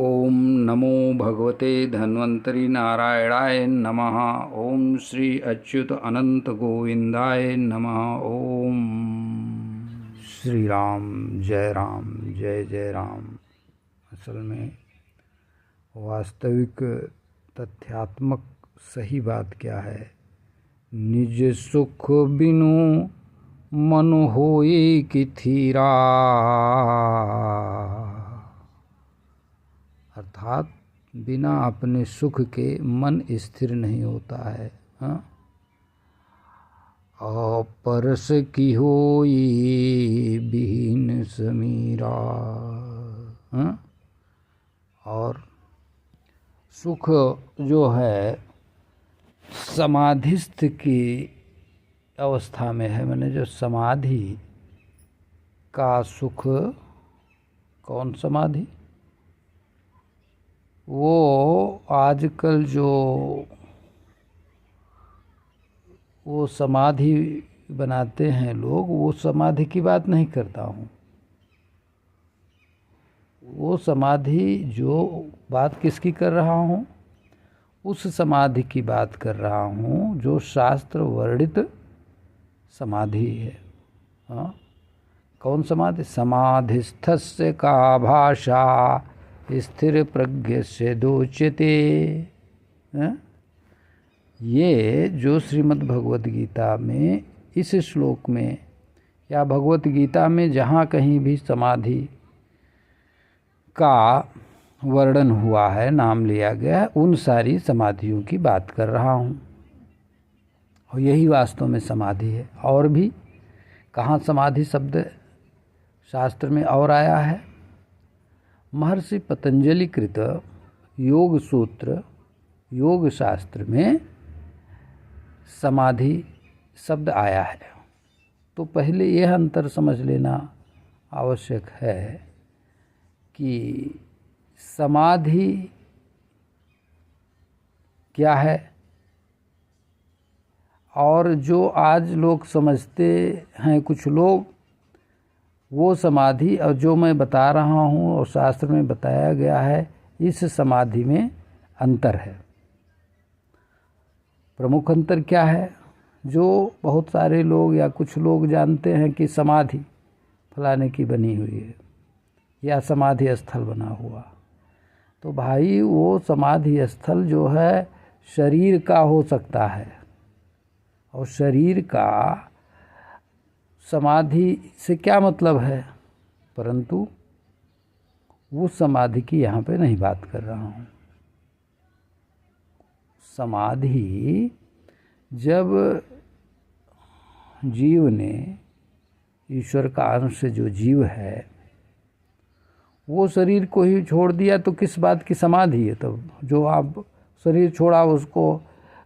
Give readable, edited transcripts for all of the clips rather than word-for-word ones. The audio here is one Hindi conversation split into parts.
ओम नमो भगवते धन्वंतरि नारायणाय नमः। ओम श्री अच्युत अनंत गोविंदाय नमः। ओम श्री राम जय जय राम। असल में वास्तविक तथ्यात्मक सही बात क्या है? निज सुख बिनु मन होए कि थीरा, अर्थात बिना अपने सुख के मन स्थिर नहीं होता है। परस की होई बिहीन समीरा। और सुख जो है समाधिस्थ की अवस्था में है, मैंने जो समाधि का सुख। कौन समाधि? वो आजकल जो वो समाधि बनाते हैं लोग, वो समाधि की बात नहीं करता हूँ। वो समाधि जो बात किसकी कर रहा हूँ, उस समाधि की बात कर रहा हूँ जो शास्त्र वर्णित समाधि है। कौन समाधि? समाधिस्थस्य का भाषा स्थिर प्रज्ञ से दोच्यते। ये जो श्रीमद् भगवत गीता में इस श्लोक में या भगवत गीता में जहाँ कहीं भी समाधि का वर्णन हुआ है, नाम लिया गया है, उन सारी समाधियों की बात कर रहा हूँ। और यही वास्तव में समाधि है। और भी कहाँ समाधि शब्द शास्त्र में और आया है? महर्षि पतंजलि कृत योग सूत्र योग शास्त्र में समाधि शब्द आया है। तो पहले यह अंतर समझ लेना आवश्यक है कि समाधि क्या है, और जो आज लोग समझते हैं कुछ लोग, वो समाधि और जो मैं बता रहा हूँ और शास्त्र में बताया गया है, इस समाधि में अंतर है। प्रमुख अंतर क्या है? जो बहुत सारे लोग या कुछ लोग जानते हैं कि समाधि फलाने की बनी हुई है या समाधि स्थल बना हुआ, तो भाई वो समाधि स्थल जो है शरीर का हो सकता है, और शरीर का समाधि से क्या मतलब है, परंतु वो समाधि की यहाँ पे नहीं बात कर रहा हूँ। समाधि जब जीव ने, ईश्वर का अंश जो जीव है, वो शरीर को ही छोड़ दिया तो किस बात की समाधि है? तब जो आप शरीर छोड़ा उसको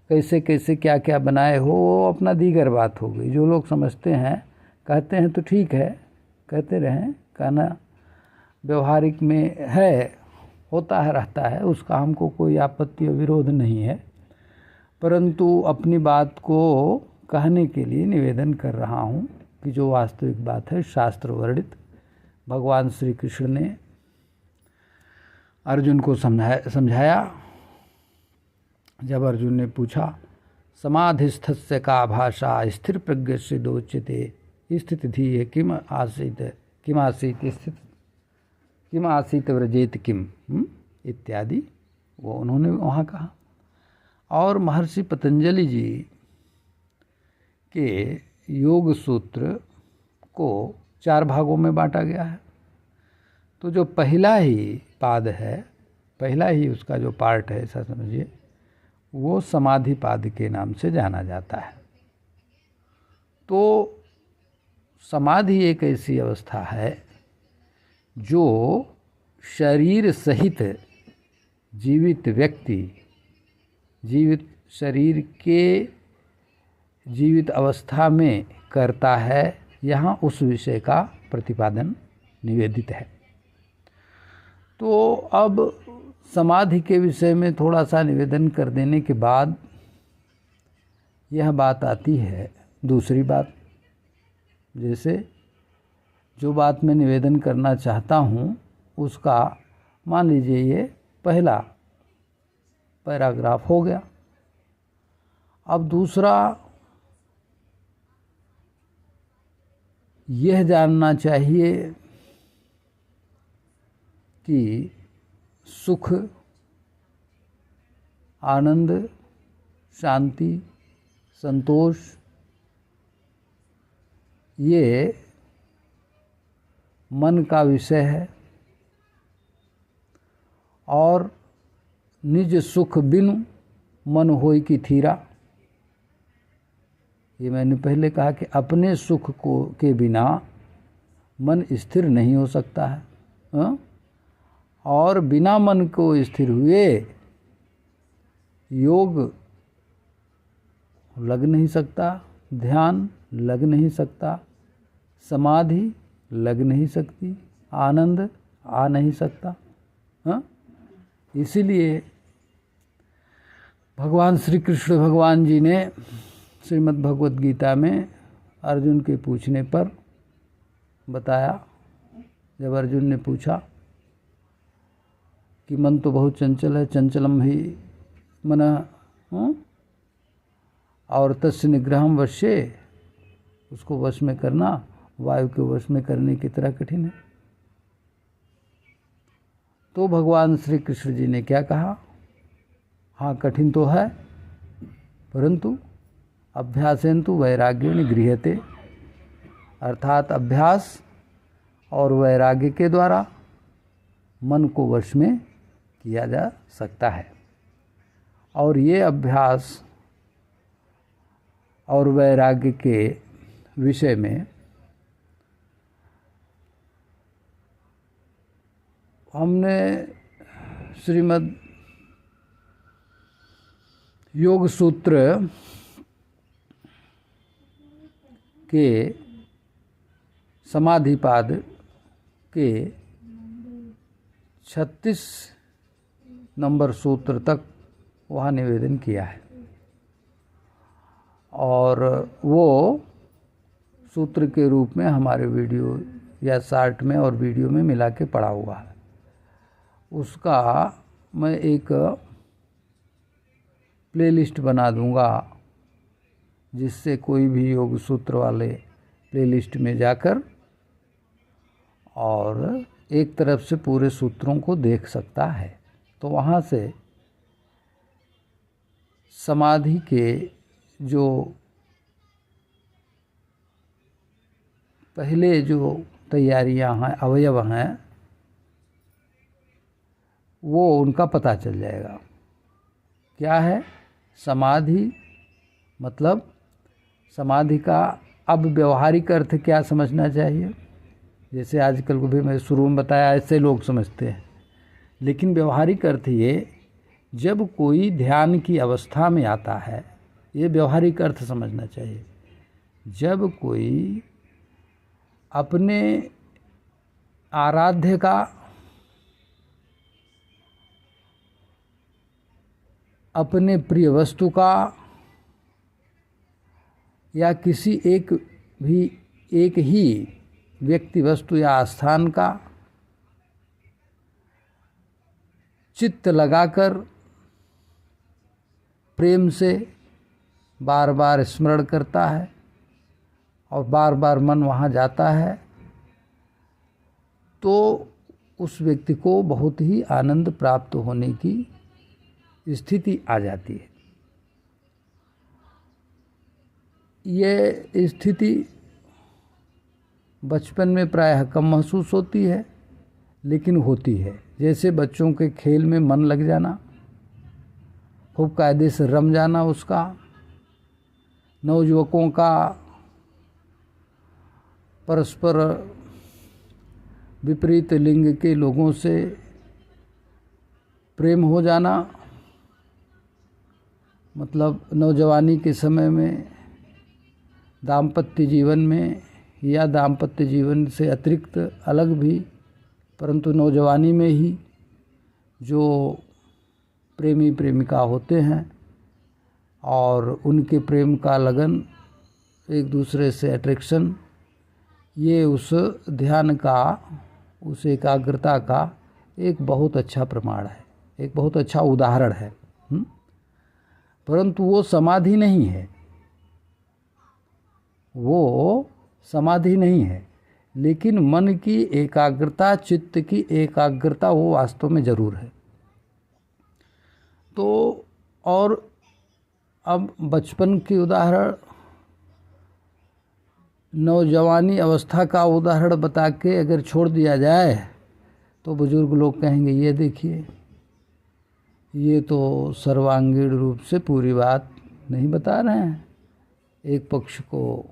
कैसे कैसे क्या क्या बनाए हो, वो अपना दीगर बात हो गई। जो लोग समझते हैं, कहते हैं तो ठीक है, कहते रहें, कहना व्यवहारिक में है, होता है, रहता है, उसका हमको कोई आपत्ति और विरोध नहीं है, परंतु अपनी बात को कहने के लिए निवेदन कर रहा हूँ कि जो वास्तविक बात है शास्त्र वर्णित। भगवान श्री कृष्ण ने अर्जुन को समझाया। जब अर्जुन ने पूछा समाधिस्थस्य का भाषा स्थिर प्रज्ञ से दोच्यते स्थित धी किम आसीत व्रजेत किम इत्यादि, वो उन्होंने वहाँ कहा। और महर्षि पतंजलि जी के योग सूत्र को 4 भागों में बांटा गया है। तो जो पहला ही पाद है, पहला ही उसका जो पार्ट है, ऐसा समझिए, वो समाधि पाद के नाम से जाना जाता है। तो समाधि एक ऐसी अवस्था है जो शरीर सहित जीवित व्यक्ति, जीवित शरीर के जीवित अवस्था में करता है। यहाँ उस विषय का प्रतिपादन निवेदित है। तो अब समाधि के विषय में थोड़ा सा निवेदन कर देने के बाद यह बात आती है, दूसरी बात। जैसे जो बात मैं निवेदन करना चाहता हूँ उसका मान लीजिए ये पहला पैराग्राफ हो गया। अब दूसरा यह जानना चाहिए कि सुख, आनंद, शांति, संतोष ये मन का विषय है और निज सुख बिनु मन होय की थीरा। ये मैंने पहले कहा कि अपने सुख को के बिना मन स्थिर नहीं हो सकता है, हाँ? और बिना मन को स्थिर हुए योग लग नहीं सकता, ध्यान लग नहीं सकता, समाधि लग नहीं सकती, आनंद आ नहीं सकता, हाँ? इसीलिए भगवान श्री कृष्ण भगवान जी ने श्रीमद् भगवत गीता में अर्जुन के पूछने पर बताया, जब अर्जुन ने पूछा कि मन तो बहुत चंचल है, चंचलम ही मनः, और तस्य निग्रहम वश्ये, उसको वश में करना वायु के वश में करने की तरह कठिन है। तो भगवान श्री कृष्ण जी ने क्या कहा, हाँ कठिन तो है, परंतु अभ्यासेन तु वैराग्येन गृह्यते, अर्थात अभ्यास और वैराग्य के द्वारा मन को वश में किया जा सकता है। और ये अभ्यास और वैराग्य के विषय में हमने श्रीमद् योग सूत्र के समाधिपाद के 36 नंबर सूत्र तक वहाँ निवेदन किया है और वो सूत्र के रूप में हमारे वीडियो या शार्ट में और वीडियो में मिला के पड़ा हुआ है। उसका मैं एक प्लेलिस्ट बना दूंगा, जिससे कोई भी योग सूत्र वाले प्लेलिस्ट में जाकर और एक तरफ से पूरे सूत्रों को देख सकता है। तो वहाँ से समाधि के जो पहले जो तैयारियां हैं, अवयव हैं, वो उनका पता चल जाएगा। क्या है समाधि, मतलब समाधि का अब व्यवहारिक अर्थ क्या समझना चाहिए। जैसे आजकल को भी मैं शुरू में बताया, ऐसे लोग समझते हैं, लेकिन व्यवहारिक अर्थ ये, जब कोई ध्यान की अवस्था में आता है, ये व्यवहारिक अर्थ समझना चाहिए। जब कोई अपने आराध्य का, अपने प्रिय वस्तु का या किसी एक ही व्यक्ति, वस्तु या स्थान का चित्त लगाकर प्रेम से बार बार स्मरण करता है और बार बार मन वहाँ जाता है, तो उस व्यक्ति को बहुत ही आनंद प्राप्त होने की स्थिति आ जाती है। ये स्थिति बचपन में प्रायः कम महसूस होती है, लेकिन होती है। जैसे बच्चों के खेल में मन लग जाना, खूब कायदे से रम जाना उसका, नवयुवकों का परस्पर विपरीत लिंग के लोगों से प्रेम हो जाना, मतलब नौजवानी के समय में दाम्पत्य जीवन में या दाम्पत्य जीवन से अतिरिक्त अलग भी, परंतु नौजवानी में ही जो प्रेमी प्रेमिका होते हैं और उनके प्रेम का लगन, एक दूसरे से अट्रैक्शन, ये उस ध्यान का, उस एकाग्रता का एक बहुत अच्छा प्रमाण है, एक बहुत अच्छा उदाहरण है। परंतु वो समाधि नहीं है, वो समाधि नहीं है, लेकिन मन की एकाग्रता, चित्त की एकाग्रता वो वास्तव में जरूर है। तो और अब बचपन की उदाहरण, नौजवानी अवस्था का उदाहरण बता के अगर छोड़ दिया जाए तो बुजुर्ग लोग कहेंगे ये देखिए, ये तो सर्वांगीण रूप से पूरी बात नहीं बता रहे हैं, एक पक्ष को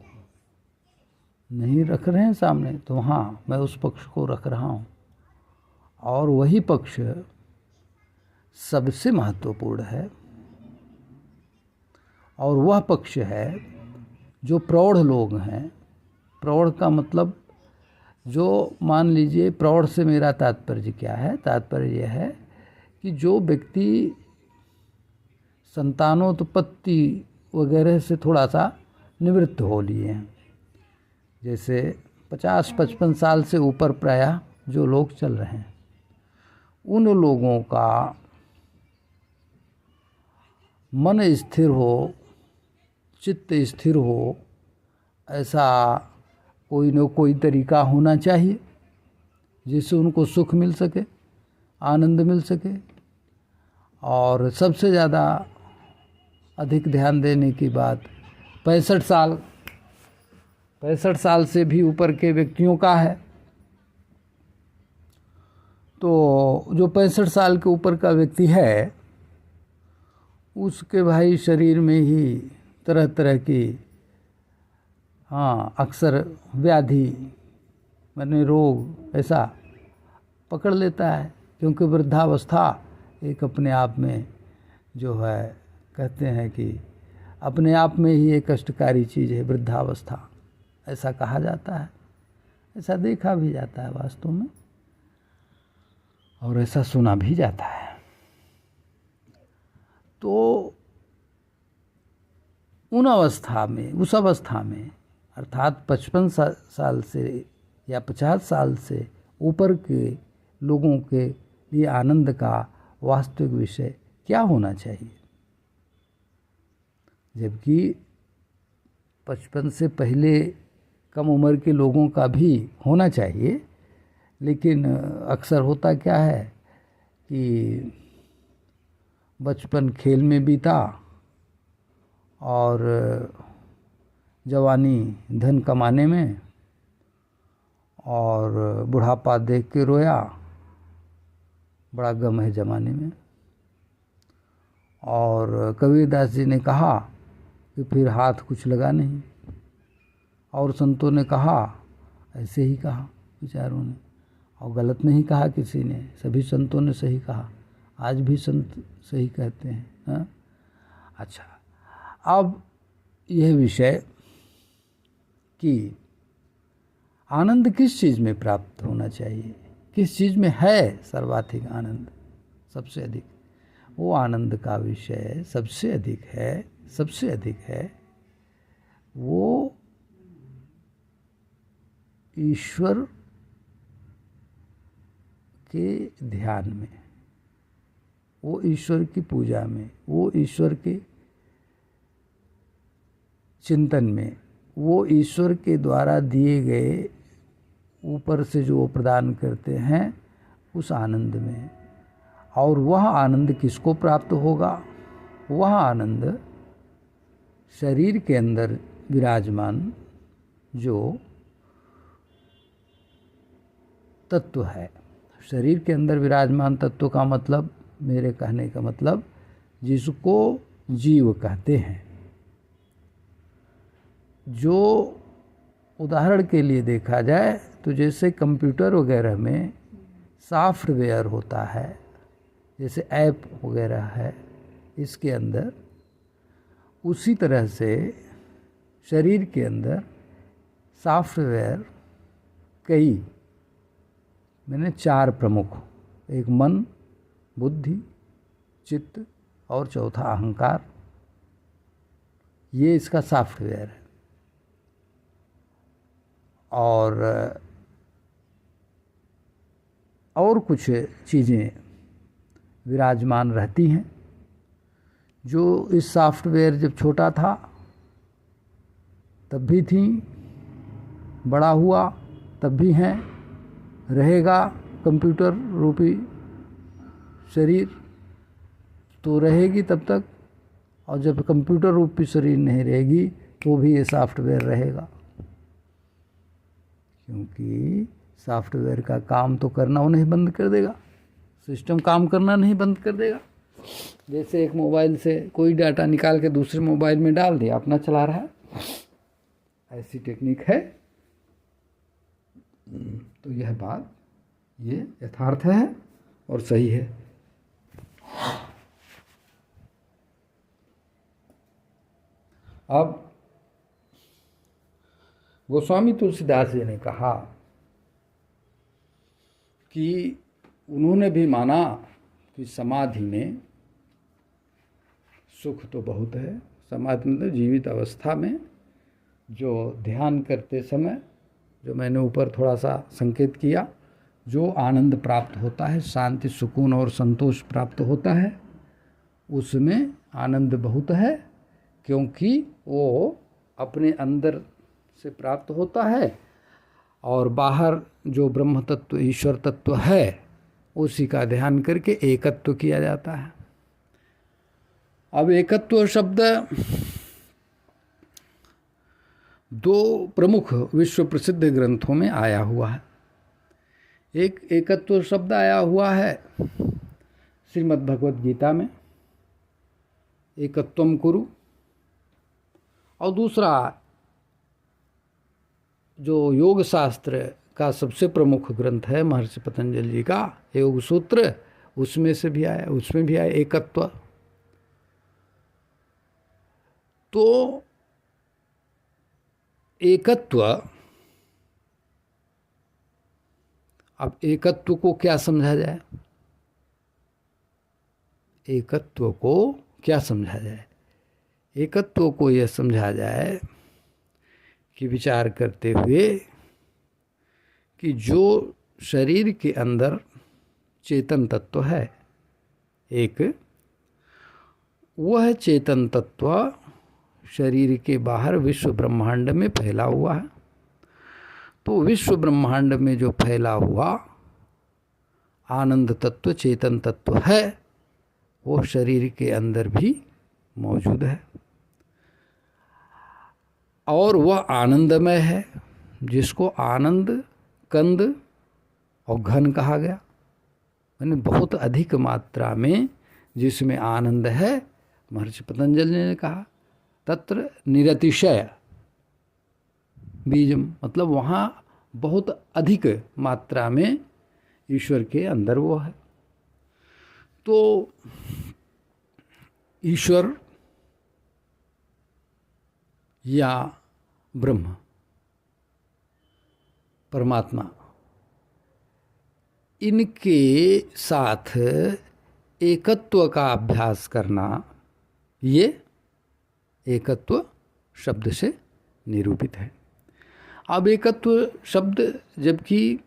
नहीं रख रहे हैं सामने। तो हाँ, मैं उस पक्ष को रख रहा हूँ, और वही पक्ष सबसे महत्वपूर्ण है। और वह पक्ष है जो प्रौढ़ लोग हैं। प्रौढ़ का मतलब, जो मान लीजिए, प्रौढ़ से मेरा तात्पर्य क्या है? तात्पर्य यह है कि जो व्यक्ति संतानोत्पत्ति वगैरह से थोड़ा सा निवृत्त हो लिए हैं, जैसे 50-55 साल से ऊपर प्रायः जो लोग चल रहे हैं, उन लोगों का मन स्थिर हो, चित्त स्थिर हो, ऐसा कोई न कोई तरीका होना चाहिए जिससे उनको सुख मिल सके, आनंद मिल सके। और सबसे ज़्यादा अधिक ध्यान देने की बात 65 साल से भी ऊपर के व्यक्तियों का है। तो जो 65 साल के ऊपर का व्यक्ति है, उसके भाई शरीर में ही तरह तरह की अक्सर व्याधि, माने रोग ऐसा पकड़ लेता है, क्योंकि वृद्धावस्था एक अपने आप में जो है, कहते हैं कि अपने आप में ही एक कष्टकारी चीज़ है वृद्धावस्था, ऐसा कहा जाता है, ऐसा देखा भी जाता है वास्तव में, और ऐसा सुना भी जाता है। तो उस अवस्था में अर्थात 55 साल से या 50 साल से ऊपर के लोगों के लिए आनंद का वास्तविक विषय क्या होना चाहिए? जबकि 55 से पहले कम उम्र के लोगों का भी होना चाहिए, लेकिन अक्सर होता क्या है कि बचपन खेल में बीता और जवानी धन कमाने में, और बुढ़ापा देख के रोया, बड़ा गम है जमाने में। और कबीरदास जी ने कहा कि फिर हाथ कुछ लगा नहीं, और संतों ने कहा, ऐसे ही कहा विचारों ने, और गलत नहीं कहा किसी ने, सभी संतों ने सही कहा, आज भी संत सही कहते हैं। हाँ? अच्छा, अब यह विषय कि आनंद किस चीज़ में प्राप्त होना चाहिए, किस चीज़ में है सर्वाधिक आनंद, सबसे अधिक, वो आनंद का विषय सबसे अधिक है वो ईश्वर के ध्यान में, वो ईश्वर की पूजा में, वो ईश्वर के चिंतन में, वो ईश्वर के द्वारा दिए गए ऊपर से जो प्रदान करते हैं उस आनंद में। और वह आनंद किसको प्राप्त होगा? वह आनंद शरीर के अंदर विराजमान जो तत्व है, शरीर के अंदर विराजमान तत्व का मतलब, मेरे कहने का मतलब, जिसको जीव कहते हैं। जो उदाहरण के लिए देखा जाए तो जैसे कंप्यूटर वगैरह में सॉफ्टवेयर होता है, जैसे ऐप वगैरह है इसके अंदर, उसी तरह से शरीर के अंदर सॉफ्टवेयर कई, मैंने 4 प्रमुख, एक मन, बुद्धि, चित्त और चौथा अहंकार, ये इसका सॉफ्टवेयर है। और और कुछ चीज़ें विराजमान रहती हैं जो इस सॉफ्टवेयर जब छोटा था तब भी थी, बड़ा हुआ तब भी हैं, रहेगा कंप्यूटर रूपी शरीर तो रहेगी तब तक, और जब कंप्यूटर रूपी शरीर नहीं रहेगी तो भी ये सॉफ्टवेयर रहेगा, क्योंकि सॉफ्टवेयर का काम तो करना वो नहीं बंद कर देगा, सिस्टम काम करना नहीं बंद कर देगा। जैसे एक मोबाइल से कोई डाटा निकाल के दूसरे मोबाइल में डाल दिया, अपना चला रहा है, ऐसी टेक्निक है। तो यह बात ये यथार्थ है और सही है। अब गोस्वामी तुलसीदास जी ने कहा कि उन्होंने भी माना कि समाधि में सुख तो बहुत है। समाधि में जीवित अवस्था में जो ध्यान करते समय, जो मैंने ऊपर थोड़ा सा संकेत किया, जो आनंद प्राप्त होता है, शांति, सुकून और संतोष प्राप्त होता है, उसमें आनंद बहुत है, क्योंकि वो अपने अंदर से प्राप्त होता है और बाहर जो ब्रह्म तत्व, ईश्वर तत्व है, उसी का ध्यान करके एकत्व किया जाता है। अब एकत्व शब्द दो प्रमुख विश्व प्रसिद्ध ग्रंथों में आया हुआ है। एक एकत्व शब्द आया हुआ है श्रीमद् भगवद गीता में, एकत्वम कुरु, और दूसरा जो योग शास्त्र का सबसे प्रमुख ग्रंथ है महर्षि पतंजलि जी का योग सूत्र, उसमें भी आया एकत्व। तो एकत्व, अब एकत्व को क्या समझा जाए? एकत्व को क्या समझा जाए? एकत्व को यह समझा जाए कि विचार करते हुए कि जो शरीर के अंदर चेतन तत्व है एक, वह चेतन तत्व शरीर के बाहर विश्व ब्रह्मांड में फैला हुआ है। तो विश्व ब्रह्मांड में जो फैला हुआ आनंद तत्व, चेतन तत्व है, वो शरीर के अंदर भी मौजूद है और वह आनंदमय है, जिसको आनंद कंद और घन कहा गया। यानी बहुत अधिक मात्रा में जिसमें आनंद है, महर्षि पतंजलि ने कहा तत्र निरतिशय बीजम, मतलब वहाँ बहुत अधिक मात्रा में ईश्वर के अंदर वो है। तो ईश्वर या ब्रह्म, परमात्मा, इनके साथ एकत्व का अभ्यास करना, ये एकत्व शब्द से निरूपित है। अब एकत्व शब्द जबकि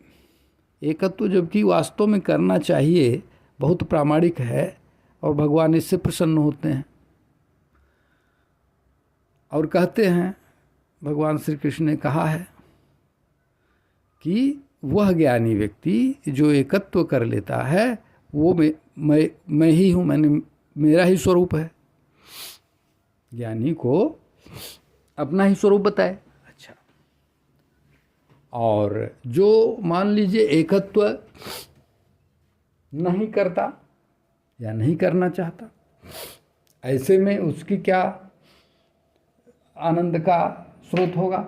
वास्तव में करना चाहिए, बहुत प्रामाणिक है और भगवान इससे प्रसन्न होते हैं और कहते हैं, भगवान श्री कृष्ण ने कहा है कि वह ज्ञानी व्यक्ति जो एकत्व कर लेता है वो मैं ही हूँ, मेरा ही स्वरूप है। ज्ञानी को अपना ही स्वरूप बताए। अच्छा, और जो मान लीजिए एकत्व नहीं करता या नहीं करना चाहता, ऐसे में उसकी क्या आनंद का स्रोत होगा?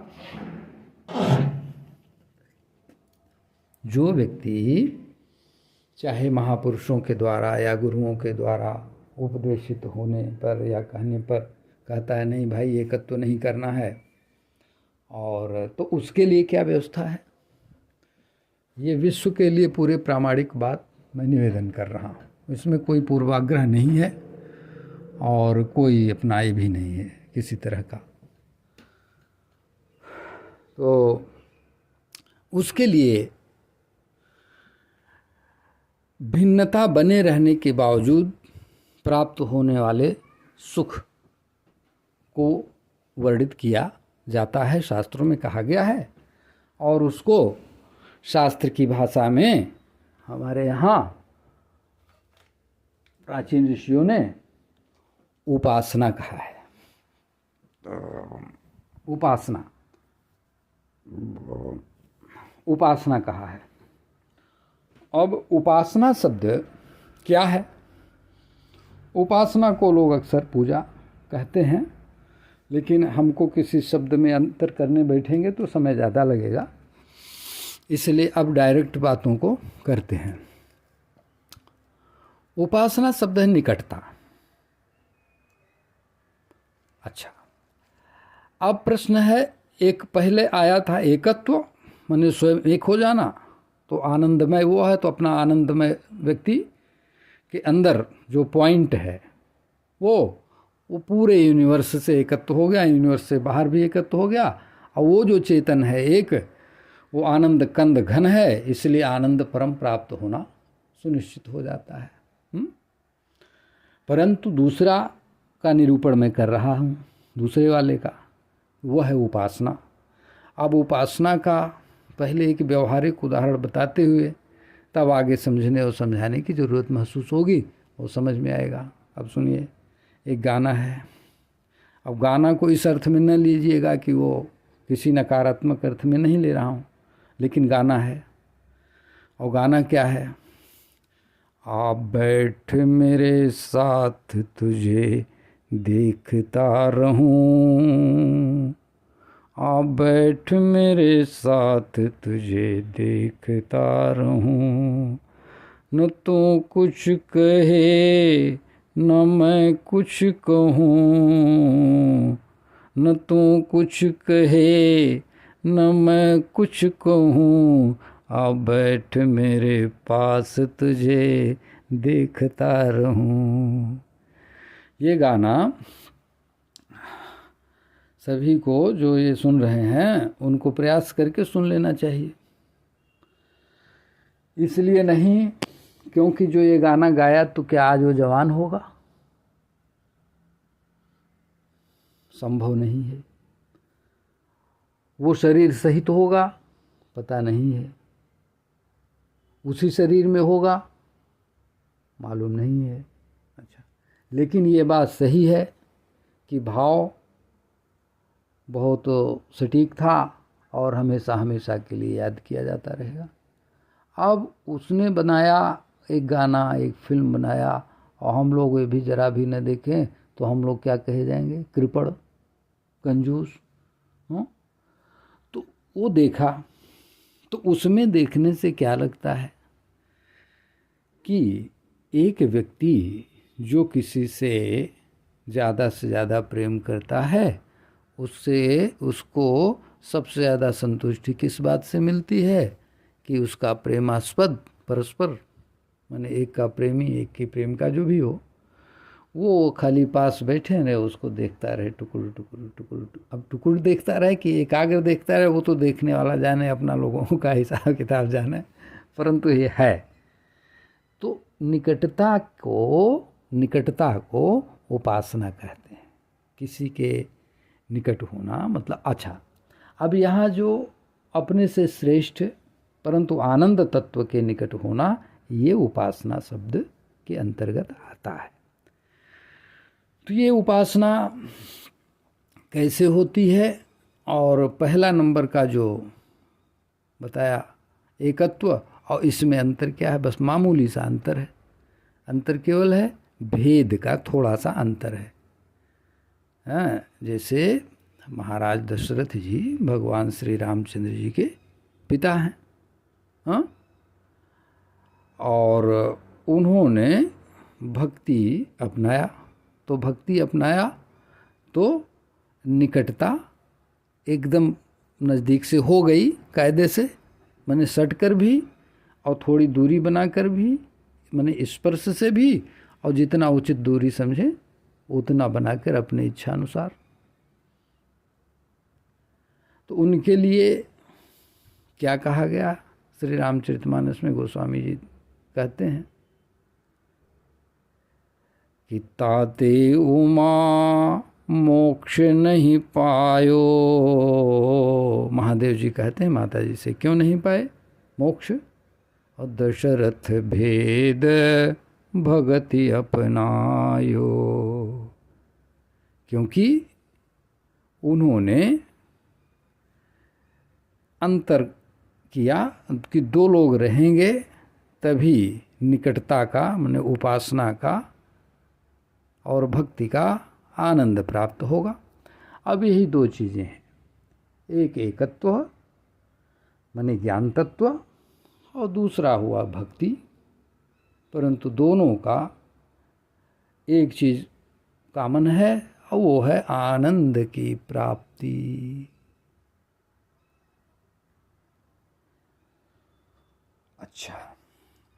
जो व्यक्ति चाहे महापुरुषों के द्वारा या गुरुओं के द्वारा उपदेशित होने पर या कहने पर कहता है नहीं भाई एकत्व नहीं करना है, और तो उसके लिए क्या व्यवस्था है? ये विश्व के लिए पूरे प्रामाणिक बात मैं निवेदन कर रहा हूँ। इसमें कोई पूर्वाग्रह नहीं है और कोई अपनाई भी नहीं है किसी तरह का। तो उसके लिए भिन्नता बने रहने के बावजूद प्राप्त होने वाले सुख को वर्णित किया जाता है, शास्त्रों में कहा गया है। और उसको शास्त्र की भाषा में हमारे यहाँ प्राचीन ऋषियों ने उपासना कहा है। उपासना कहा है। अब उपासना शब्द क्या है? उपासना को लोग अक्सर पूजा कहते हैं, लेकिन हमको किसी शब्द में अंतर करने बैठेंगे तो समय ज़्यादा लगेगा, इसलिए अब डायरेक्ट बातों को करते हैं। उपासना शब्द है निकटता। अच्छा, अब प्रश्न है, एक पहले आया था एकत्व, माने स्वयं एक हो जाना, तो आनंदमय वो है, तो अपना आनंदमय व्यक्ति के अंदर जो पॉइंट है वो पूरे यूनिवर्स से एकत्व हो गया, यूनिवर्स से बाहर भी एकत्व हो गया। और वो जो चेतन है एक, वो आनंद कंद घन है, इसलिए आनंद परम प्राप्त होना सुनिश्चित हो जाता है। परंतु दूसरा का निरूपण मैं कर रहा हूँ, दूसरे वाले का, वह है उपासना। अब उपासना का पहले एक व्यवहारिक उदाहरण बताते हुए तब आगे समझने और समझाने की ज़रूरत महसूस होगी, वो समझ में आएगा। अब सुनिए, एक गाना है। अब गाना को इस अर्थ में न लीजिएगा कि वो किसी नकारात्मक अर्थ में नहीं ले रहा हूँ, लेकिन गाना है। और गाना क्या है? आ बैठ मेरे साथ तुझे देखता रहूं, आ बैठ मेरे साथ तुझे देखता रहूं, न तू कुछ कहे न मैं कुछ कहूँ, न तू कुछ कहे न मैं कुछ कहूँ, आ बैठ मेरे पास तुझे देखता रहूं। ये गाना सभी को जो ये सुन रहे हैं उनको प्रयास करके सुन लेना चाहिए। इसलिए नहीं क्योंकि जो ये गाना गाया तो क्या आज वो जवान होगा? संभव नहीं है। वो शरीर सही तो होगा? पता नहीं है। उसी शरीर में होगा? मालूम नहीं है। अच्छा, लेकिन ये बात सही है कि भाव बहुत सटीक था और हमेशा हमेशा के लिए याद किया जाता रहेगा। अब उसने बनाया एक गाना, एक फिल्म बनाया, और हम लोग ये भी जरा भी न देखें तो हम लोग क्या कहे जाएंगे? कृपण, कंजूस। तो वो देखा, तो उसमें देखने से क्या लगता है कि एक व्यक्ति जो किसी से ज़्यादा प्रेम करता है, उसको सबसे ज़्यादा संतुष्टि किस बात से मिलती है कि उसका प्रेमास्पद परस्पर, माने एक का प्रेमी एक की प्रेम का जो भी हो, वो खाली पास बैठे रहे, उसको देखता रहे, टुकुर टुकुर टुकुर। अब टुकुर देखता रहे कि एकाग्र देखता रहे, वो तो देखने वाला जाने, अपना लोगों का हिसाब किताब जाने, परंतु ये है। तो निकटता को उपासना कहते हैं। किसी के निकट होना मतलब। अच्छा, अब यहाँ जो अपने से श्रेष्ठ परंतु आनंद तत्व के निकट होना, ये उपासना शब्द के अंतर्गत आता है। तो ये उपासना कैसे होती है? और पहला नंबर का जो बताया एकत्व, और इसमें अंतर क्या है? बस मामूली सा अंतर है। अंतर केवल है भेद का, थोड़ा सा अंतर है। हाँ, जैसे महाराज दशरथ जी भगवान श्री रामचंद्र जी के पिता हैं, हाँ, और उन्होंने भक्ति अपनाया, तो भक्ति अपनाया तो निकटता एकदम नज़दीक से हो गई, कायदे से, माने सट कर भी और थोड़ी दूरी बनाकर भी, माने स्पर्श से भी, और जितना उचित दूरी समझे उतना बनाकर अपने इच्छा अनुसार। तो उनके लिए क्या कहा गया श्री रामचरितमानस में? गोस्वामी जी कहते हैं कि ताते उमा मोक्ष नहीं पायो। महादेव जी कहते हैं माता जी से, क्यों नहीं पाए मोक्ष? और दशरथ भेद भगति अपनायो, क्योंकि उन्होंने अंतर किया कि दो लोग रहेंगे तभी निकटता का, माने उपासना का और भक्ति का आनंद प्राप्त होगा। अब यही दो चीज़ें हैं, एक एकत्व माने ज्ञान तत्व और दूसरा हुआ भक्ति, परंतु दोनों का एक चीज़ कॉमन है और वो है आनंद की प्राप्ति। अच्छा,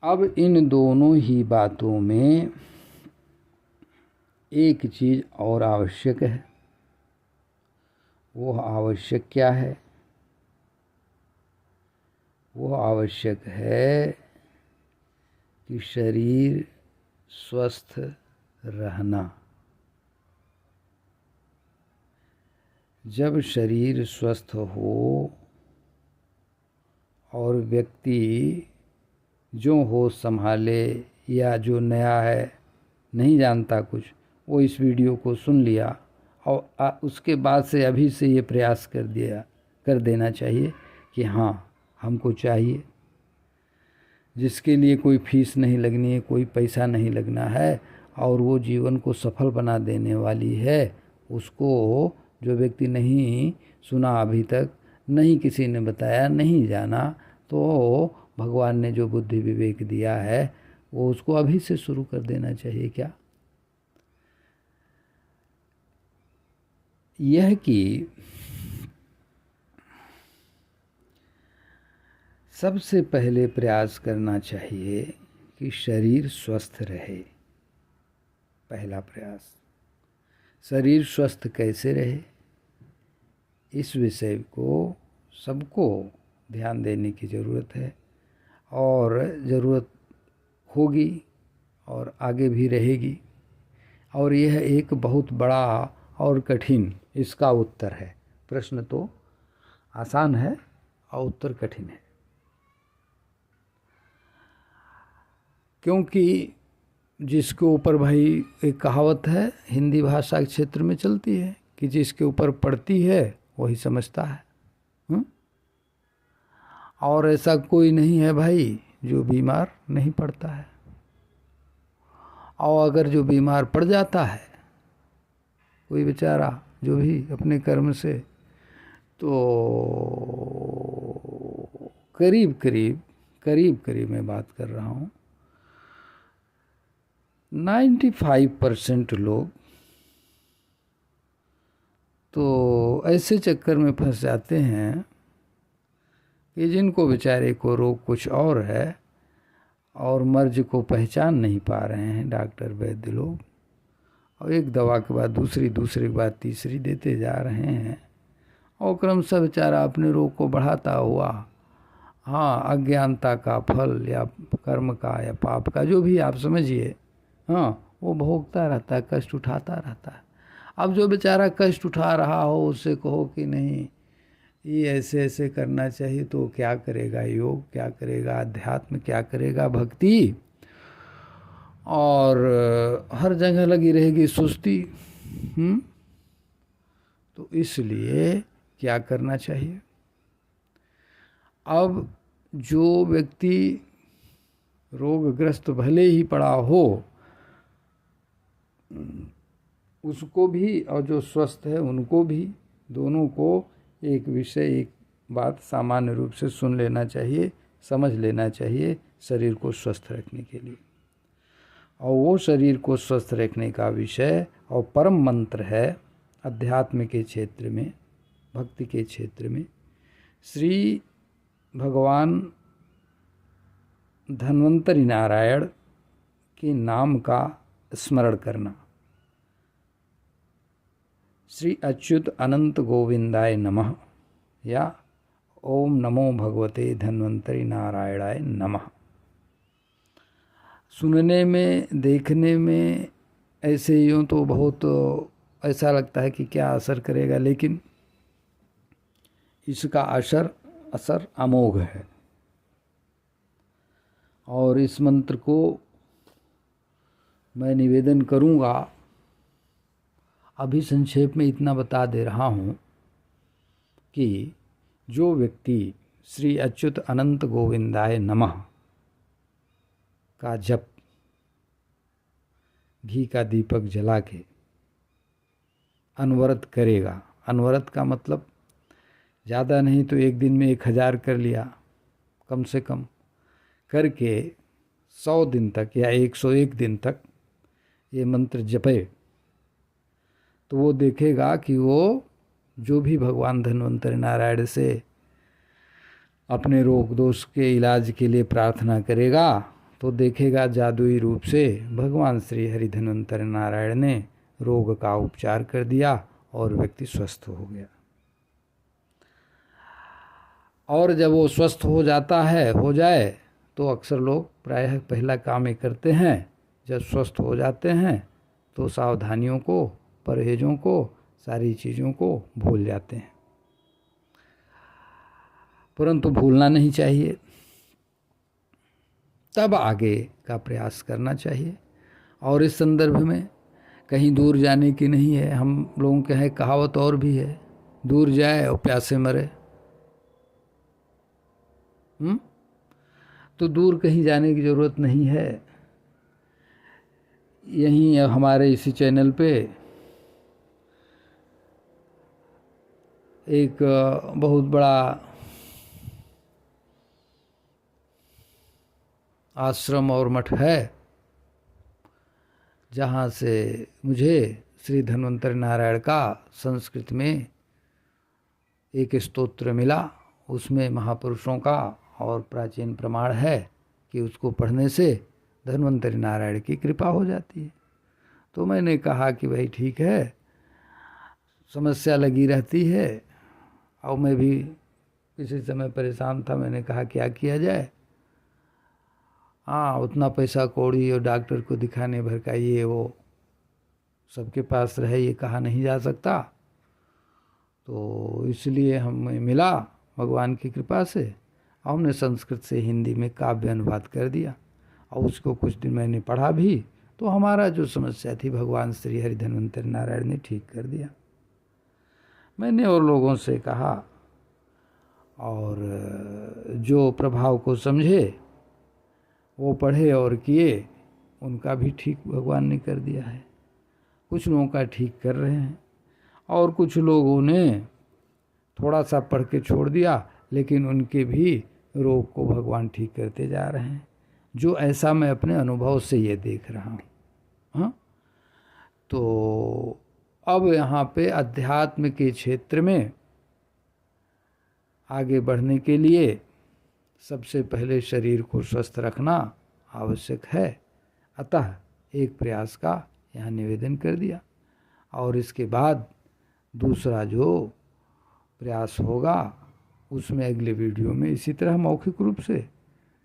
अब इन दोनों ही बातों में एक चीज़ और आवश्यक है। वो आवश्यक क्या है? वो आवश्यक है कि शरीर स्वस्थ रहना। जब शरीर स्वस्थ हो और व्यक्ति जो हो संभाले, या जो नया है नहीं जानता कुछ, वो इस वीडियो को सुन लिया और उसके बाद से अभी से ये प्रयास कर देना चाहिए कि हाँ हमको चाहिए, जिसके लिए कोई फीस नहीं लगनी है, कोई पैसा नहीं लगना है और वो जीवन को सफल बना देने वाली है। उसको जो व्यक्ति नहीं सुना अभी तक, नहीं किसी ने बताया, नहीं जाना, तो भगवान ने जो बुद्धि विवेक दिया है वो उसको अभी से शुरू कर देना चाहिए। क्या यह कि सबसे पहले प्रयास करना चाहिए कि शरीर स्वस्थ रहे। पहला प्रयास, शरीर स्वस्थ कैसे रहे, इस विषय को सबको ध्यान देने की ज़रूरत है और ज़रूरत होगी और आगे भी रहेगी। और यह एक बहुत बड़ा और कठिन इसका उत्तर है। प्रश्न तो आसान है और उत्तर कठिन है, क्योंकि जिसके ऊपर भाई एक कहावत है हिंदी भाषा के क्षेत्र में चलती है कि जिसके ऊपर पड़ती है वही समझता है। और ऐसा कोई नहीं है भाई जो बीमार नहीं पड़ता है, और अगर जो बीमार पड़ जाता है कोई बेचारा जो भी अपने कर्म से, तो करीब करीब मैं बात कर रहा हूँ 95% लोग तो ऐसे चक्कर में फंस जाते हैं कि जिनको बेचारे को रोग कुछ और है और मर्ज को पहचान नहीं पा रहे हैं डॉक्टर वैद्य लोग, और एक दवा के बाद दूसरी के बाद तीसरी देते जा रहे हैं और क्रमशः बेचारा अपने रोग को बढ़ाता हुआ, हाँ अज्ञानता का फल या कर्म का या पाप का जो भी आप समझिए, हाँ वो भोगता रहता है, कष्ट उठाता रहता है। अब जो बेचारा कष्ट उठा रहा हो उससे कहो कि नहीं ये ऐसे ऐसे करना चाहिए, तो क्या करेगा योग, क्या करेगा अध्यात्म, क्या करेगा भक्ति, और हर जगह लगी रहेगी सुस्ती। तो इसलिए क्या करना चाहिए? अब जो व्यक्ति रोगग्रस्त भले ही पड़ा हो उसको भी और जो स्वस्थ है उनको भी, दोनों को एक विषय एक बात सामान्य रूप से सुन लेना चाहिए, समझ लेना चाहिए शरीर को स्वस्थ रखने के लिए। और वो शरीर को स्वस्थ रखने का विषय और परम मंत्र है अध्यात्म के क्षेत्र में, भक्ति के क्षेत्र में श्री भगवान धन्वंतरी नारायण के नाम का स्मरण करना। श्री अच्युत अनंत गोविंदाय नमः या ओम नमो भगवते धन्वंतरी नारायणाय नमः। सुनने में, देखने में ऐसे यूँ तो बहुत ऐसा लगता है कि क्या असर करेगा, लेकिन इसका असर अमोघ है। और इस मंत्र को मैं निवेदन करूँगा। अभी संक्षेप में इतना बता दे रहा हूँ कि जो व्यक्ति श्री अच्युत अनंत गोविंदाय नमः का जप घी का दीपक जला के अनवरत करेगा, अनवरत का मतलब ज़्यादा नहीं तो एक दिन में 1000 कर लिया कम से कम, करके 100 दिन तक या 101 दिन तक ये मंत्र जपे, तो वो देखेगा कि वो जो भी भगवान धन्वंतरि नारायण से अपने रोग दोष के इलाज के लिए प्रार्थना करेगा, तो देखेगा जादुई रूप से भगवान श्री हरि धन्वंतरि नारायण ने रोग का उपचार कर दिया और व्यक्ति स्वस्थ हो गया। और जब वो स्वस्थ हो जाए तो अक्सर लोग प्रायः पहला काम ही करते हैं, जब स्वस्थ हो जाते हैं तो सावधानियों को, परहेजों को, सारी चीज़ों को भूल जाते हैं। परंतु भूलना नहीं चाहिए, तब आगे का प्रयास करना चाहिए। और इस संदर्भ में कहीं दूर जाने की नहीं है। हम लोगों के यहाँ कहावत और भी है, दूर जाए और प्यासे मरे। तो दूर कहीं जाने की ज़रूरत नहीं है। यहीं हमारे इसी चैनल पे एक बहुत बड़ा आश्रम और मठ है, जहाँ से मुझे श्री धन्वंतरि नारायण का संस्कृत में एक स्तोत्र मिला। उसमें महापुरुषों का और प्राचीन प्रमाण है कि उसको पढ़ने से धन्वंतरि नारायण की कृपा हो जाती है। तो मैंने कहा कि भाई ठीक है, समस्या लगी रहती है और मैं भी किसी समय परेशान था। मैंने कहा क्या किया जाए। हाँ, उतना पैसा कौड़ी और डॉक्टर को दिखाने भर का ये वो सबके पास रहे, ये कहा नहीं जा सकता। तो इसलिए हमें मिला भगवान की कृपा से, हमने संस्कृत से हिंदी में काव्य अनुवाद कर दिया और उसको कुछ दिन मैंने पढ़ा भी, तो हमारा जो समस्या थी भगवान श्री हरि धन्वंतरि नारायण ने ठीक कर दिया। मैंने और लोगों से कहा, और जो प्रभाव को समझे वो पढ़े और किए, उनका भी ठीक भगवान ने कर दिया है। कुछ लोगों का ठीक कर रहे हैं और कुछ लोगों ने थोड़ा सा पढ़ के छोड़ दिया, लेकिन उनके भी रोग को भगवान ठीक करते जा रहे हैं। जो ऐसा मैं अपने अनुभव से ये देख रहा हूँ। हाँ, तो अब यहाँ पे अध्यात्म के क्षेत्र में आगे बढ़ने के लिए सबसे पहले शरीर को स्वस्थ रखना आवश्यक है। अतः एक प्रयास का यहाँ निवेदन कर दिया, और इसके बाद दूसरा जो प्रयास होगा उसमें अगले वीडियो में इसी तरह मौखिक रूप से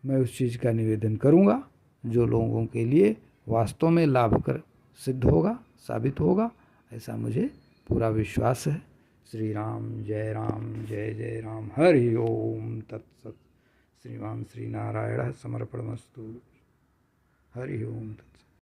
मैं उस चीज़ का निवेदन करूँगा जो लोगों के लिए वास्तव में लाभकर सिद्ध होगा, साबित होगा, ऐसा मुझे पूरा विश्वास है। श्री राम जय जय राम। हरि ओम तत्सत। श्रीमान श्री नारायण समर्पणमस्तु। हरि ओम तत्सत।